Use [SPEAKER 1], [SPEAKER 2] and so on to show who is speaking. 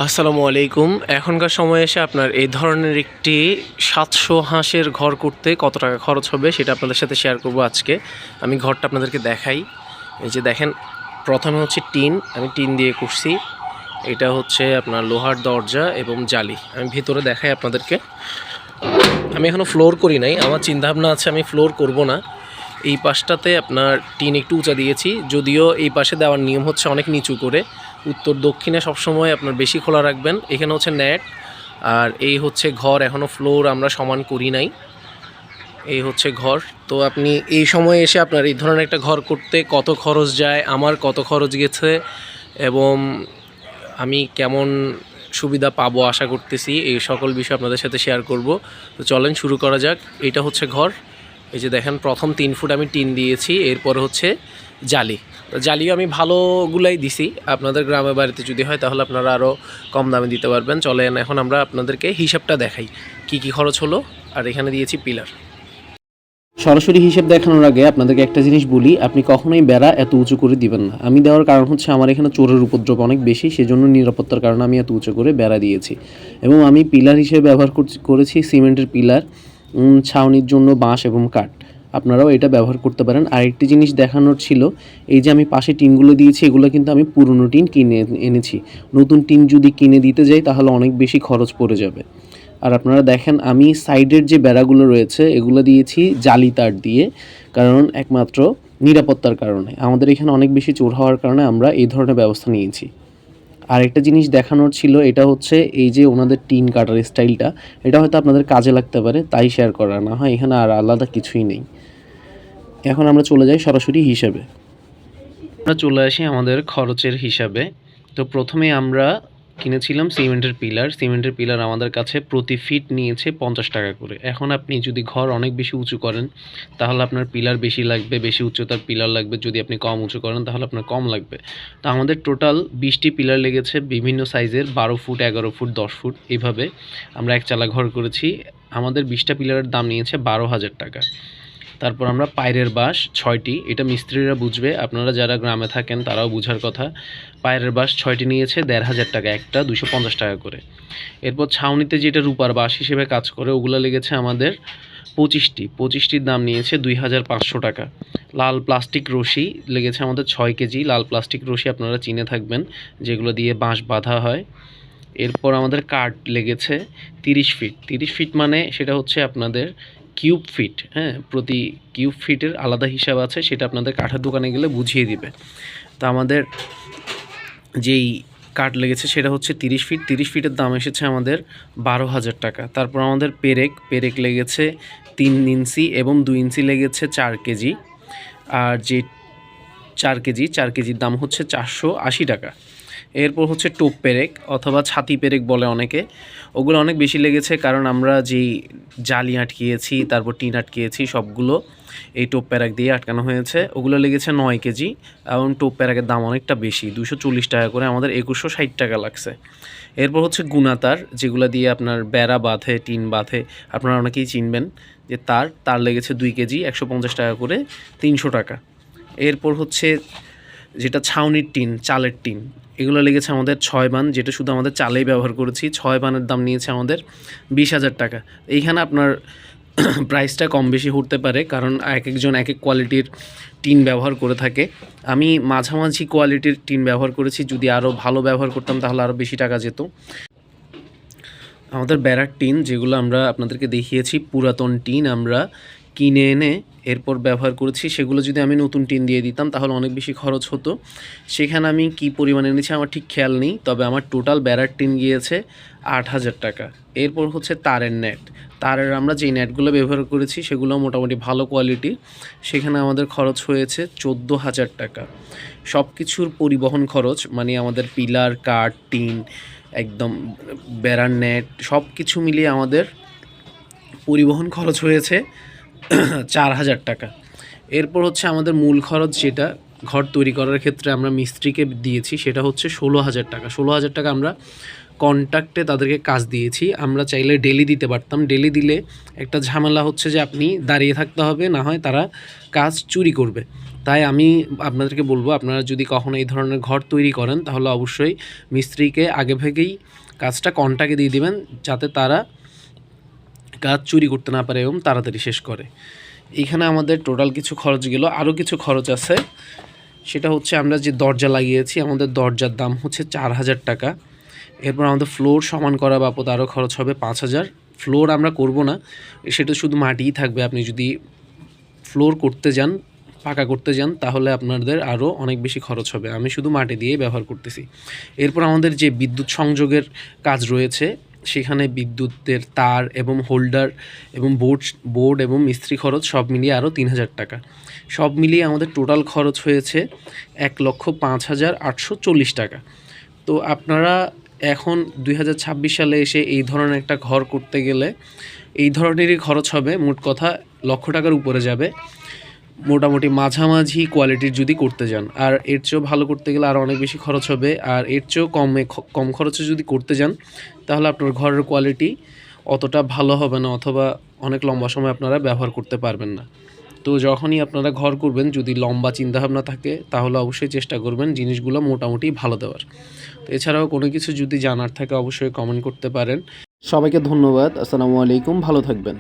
[SPEAKER 1] আসসালামু আলাইকুম। এখনকার সময়ে এসে আপনার এই ধরনের একটি ৭০০ হাঁসের ঘর করতে কত টাকা খরচ হবে সেটা আপনাদের সাথে শেয়ার করব আজকে। আমি ঘরটা আপনাদেরকে দেখাই। এই যে দেখেন, প্রথমে হচ্ছে টিন, আমি টিন দিয়ে করছি। এটা হচ্ছে আপনার লোহার দরজা এবং জালি। আমি ভিতরে দেখাই আপনাদেরকে। আমি এখনও ফ্লোর করি নাই, আমার চিন্তাভাবনা আছে আমি ফ্লোর করব না। এই পাশটাতে আপনার টিন একটু উঁচা দিয়েছি, যদিও এই পাশে দেওয়ার নিয়ম হচ্ছে অনেক নিচু করে। উত্তর দক্ষিণে সবসময় আপনার বেশি খোলা রাখবেন। এখানে হচ্ছে নেট, আর এই হচ্ছে ঘর। এখনও ফ্লোর আমরা সমান করি নাই। এই হচ্ছে ঘর। তো আপনি এই সময়ে এসে আপনার এই ধরনের একটা ঘর করতে কত খরচ যায়, আমার কত খরচ গেছে এবং আমি কেমন সুবিধা পাবো আশা করতেছি, এই সকল বিষয় আপনাদের সাথে শেয়ার করব। তো চলেন শুরু করা যাক। এটা হচ্ছে ঘর। এই যে দেখেন, প্রথম 3 ফুট আমি টিন দিয়েছি, এরপর হচ্ছে জালি। জালিও আমি ভালোগুলাই দিছি। আপনাদের গ্রামে বাড়িতে যদি হয় তাহলে আপনারা আরও কম দামে দিতে পারবেন। চলেন এখন আমরা আপনাদেরকে হিসাবটা দেখাই কি কি খরচ হলো। আর এখানে দিয়েছি পিলার।
[SPEAKER 2] সরাসরি হিসেব দেখানোর আগে আপনাদেরকে একটা জিনিস বলি, আপনি কখনোই বেড়া এত উঁচু করে দিবেন না। আমি দেওয়ার কারণ হচ্ছে আমার এখানে চোরের উপদ্রব অনেক বেশি, সেজন্য নিরাপত্তার কারণে আমি এত উঁচু করে বেড়া দিয়েছি। এবং আমি পিলার হিসেবে ব্যবহার করেছি সিমেন্টের পিলার, ছাউনির জন্য বাঁশ এবং কাঠ। আপনারাও এটা ব্যবহার করতে পারেন। আরেকটি জিনিস দেখানোর ছিল, এই যে আমি পাশে টিনগুলো দিয়েছি, এগুলো কিন্তু আমি পুরনো টিন কিনে এনেছি। নতুন টিন যদি কিনে দিতে যাই তাহলে অনেক বেশি খরচ পড়ে যাবে। আর আপনারা দেখেন, আমি সাইডের যে বেড়াগুলো রয়েছে এগুলো দিয়েছি জালি তার দিয়ে, কারণ একমাত্র নিরাপত্তার কারণে। আমাদের এখানে অনেক বেশি চোর হওয়ার কারণে আমরা এই ধরনের ব্যবস্থা নিয়েছি। আর একটা জিনিস দেখানোর ছিল, এটা হচ্ছে এই যে ওনাদের টিন কাটার স্টাইলটা, এটা হয়তো আপনাদের কাজে লাগতে পারে, তাই শেয়ার করা, না হয় এখানে আর আলাদা কিছুই নেই। এখন আমরা চলে যাই সরাসরি হিসাবে। আমরা চলে আসি আমাদের খরচের হিসাবে। তো প্রথমে আমরা কিনেছিলাম সিমেন্টের পিলার আমাদের কাছে প্রতি ফিট নিয়েছে 50 টাকা করে। এখন আপনি যদি ঘর অনেক বেশি উঁচু করেন তাহলে আপনার পিলার বেশি লাগবে, বেশি উচ্চতার পিলার লাগবে। যদি আপনি কম উঁচু করেন তাহলে আপনার কম লাগবে। তো আমাদের টোটাল 20টি পিলার লেগেছে, বিভিন্ন সাইজের, 12 ফুট, 11 ফুট, 10 ফুট, এইভাবে আমরা একচালা ঘর করেছি। আমাদের 20টা পিলারের দাম নিয়েছে 12,000 টাকা। তারপর আমরা পাইরের বাঁশ 6টি, এটা মিস্ত্রিরা বুঝবে, আপনারা যারা গ্রামে থাকেন তারাও বুঝার কথা। পাইরের বাঁশ 6টি নিয়েছে 1,500 টাকা, একটা 250 টাকা করে। এরপর ছাউনিতে যেটা রূপার বাঁশ হিসেবে কাজ করে ওগুলো লেগেছে আমাদের 25টির দাম নিয়েছে 2,500 টাকা। লাল প্লাস্টিক রশি লেগেছে আমাদের 6 কেজি। লাল প্লাস্টিক রশি আপনারা চিনে থাকবেন, যেগুলো দিয়ে বাঁশ বাঁধা হয়। এরপর আমাদের কাঠ লেগেছে 30 ফিট মানে সেটা হচ্ছে আপনাদের কিউব ফিট। হ্যাঁ, প্রতি কিউব ফিটের আলাদা হিসাব আছে, সেটা আপনাদের কাঠের দোকানে গেলে বুঝিয়ে দিবে। তো আমাদের যেই কাঠ লেগেছে সেটা হচ্ছে 30 ফিট। 30 ফিটের দাম এসেছে আমাদের 12,000 টাকা। তারপর আমাদের পেরেক লেগেছে 3 ইঞ্চি এবং 2 ইঞ্চি লেগেছে 4 কেজি। আর যে 4 কেজির দাম হচ্ছে 480 টাকা। এরপর হচ্ছে টোপ পেরেক অথবা ছাতি পেরেক বলে অনেকে, ওগুলো অনেক বেশি লেগেছে, কারণ আমরা যেই জালি আটকিয়েছি, তারপর টিন আটকিয়েছি, সবগুলো এই টোপ প্যারাক দিয়ে আটকানো হয়েছে। ওগুলো লেগেছে 9 কেজি এবং টোপ প্যারাকের দাম অনেকটা বেশি, 240 টাকা করে, আমাদের 2160 টাকা লাগছে। এরপর হচ্ছে গুণাতার, যেগুলো দিয়ে আপনার বেড়া বাঁধে, টিন বাঁধে, আপনারা অনেকেই চিনবেন যে তার লেগেছে 2 কেজি, 150 টাকা করে, 300 টাকা। এরপর হচ্ছে যেটা ছাউনির টিন, চালের টিন, এগুলো লেগেছে আমাদের 6 বান, যেটা শুধু আমাদের চালেই ব্যবহার করেছি। 6 বানের দাম নিয়েছে আমাদের 20,000 টাকা। এইখানে আপনার প্রাইসটা কম বেশি হতে পারে, কারণ এক একজন এক এক কোয়ালিটির টিন ব্যবহার করে থাকে। আমি মাঝামাঝি কোয়ালিটির টিন ব্যবহার করেছি, যদি আরও ভালো ব্যবহার করতাম তাহলে আরও বেশি টাকা যেত। আমাদের বেড়ার টিন, যেগুলো আমরা আপনাদেরকে দেখিয়েছি, পুরাতন টিন আমরা কিনে এনে এরপর ব্যবহার করেছি। সেগুলো যদি আমি নতুন টিন দিয়ে দিতাম তাহলে অনেক বেশি খরচ হতো। সেখানে আমি কি পরিমাণে এনেছি আমার ঠিক খেয়াল নেই, তবে আমার টোটাল বেড়ার টিন গিয়েছে 8,000 টাকা। এরপর হচ্ছে তারের নেট। তারের আমরা যেই নেটগুলো ব্যবহার করেছি সেগুলো মোটামুটি ভালো কোয়ালিটির, সেখানে আমাদের খরচ হয়েছে 14,000 টাকা। সব কিছুর পরিবহন খরচ, মানে আমাদের পিলার, কাঠ, টিন, একদম বেড়ার নেট, সব কিছু মিলিয়ে আমাদের পরিবহন খরচ হয়েছে 4,000 টাকা। এরপর হচ্ছে আমাদের মূল খরচ, যেটা ঘর তৈরি করার ক্ষেত্রে আমরা মিস্ত্রিকে দিয়েছি, সেটা হচ্ছে 16,000 টাকা। 16,000 টাকা আমরা কন্ট্রাক্টে তাদেরকে কাজ দিয়েছি। আমরা চাইলে ডেলি দিতে পারতাম। ডেলি দিলে একটা ঝামেলা হচ্ছে যে আপনি দাঁড়িয়ে থাকতে হবে, না হয় তারা কাজ চুরি করবে। তাই আমি আপনাদেরকে বলবো, আপনারা যদি কখনো এই ধরনের ঘর তৈরি করেন তাহলে অবশ্যই মিস্ত্রিকে আগে থেকেই কাজটা কন্ট্রাক্টে দিয়ে দিবেন, যাতে তারা কাজ চুরি করতে না পারে এবং তাড়াতাড়ি শেষ করে। এইখানে আমাদের টোটাল কিছু খরচ গেল, আরও কিছু খরচ আছে। সেটা হচ্ছে আমরা যে দরজা লাগিয়েছি, আমাদের দরজার দাম হচ্ছে 4,000 টাকা। এরপর আমাদের ফ্লোর সমান করা বাবদ আরও খরচ হবে 5,000। ফ্লোর আমরা করব না, সেটা শুধু মাটিই থাকবে। আপনি যদি ফ্লোর করতে যান, পাকা করতে যান, তাহলে আপনাদের আরও অনেক বেশি খরচ হবে। আমি শুধু মাটি দিয়েই ব্যবহার করতেছি। এরপর আমাদের যে বিদ্যুৎ সংযোগের কাজ রয়েছে, সেখানে বিদ্যুতের তার এবং হোল্ডার এবং বোর্ড এবং মিস্ত্রি খরচ সব মিলিয়ে আরও 3,000 টাকা। সব মিলিয়ে আমাদের টোটাল খরচ হয়েছে 1,05,840 টাকা। তো আপনারা এখন 2026 সালে এসে এই ধরনের একটা ঘর করতে গেলে এই ধরনেরই খরচ হবে। মোট কথা 1,00,000 টাকার উপরে যাবে, মোটামুটি মাঝামাঝি কোয়ালিটির যদি করতে যান। আর এর চেয়েও ভালো করতে গেলে আরও অনেক বেশি খরচ হবে। আর এর চেয়েও কম খরচে যদি করতে যান, তাহলে আপনার ঘরের কোয়ালিটি অতটা ভালো হবে না, অথবা অনেক লম্বা সময় আপনারা ব্যবহার করতে পারবেন না। তো যখনই আপনারা ঘর করবেন, যদি লম্বা চিন্তাভাবনা থাকে, তাহলে অবশ্যই চেষ্টা করবেন জিনিসগুলো মোটামুটি ভালো দেওয়ার। তো এছাড়াও কোনো কিছু যদি জানার থাকে অবশ্যই কমেন্ট করতে পারেন। সবাইকে ধন্যবাদ। আসসালামু আলাইকুম, ভালো থাকবেন।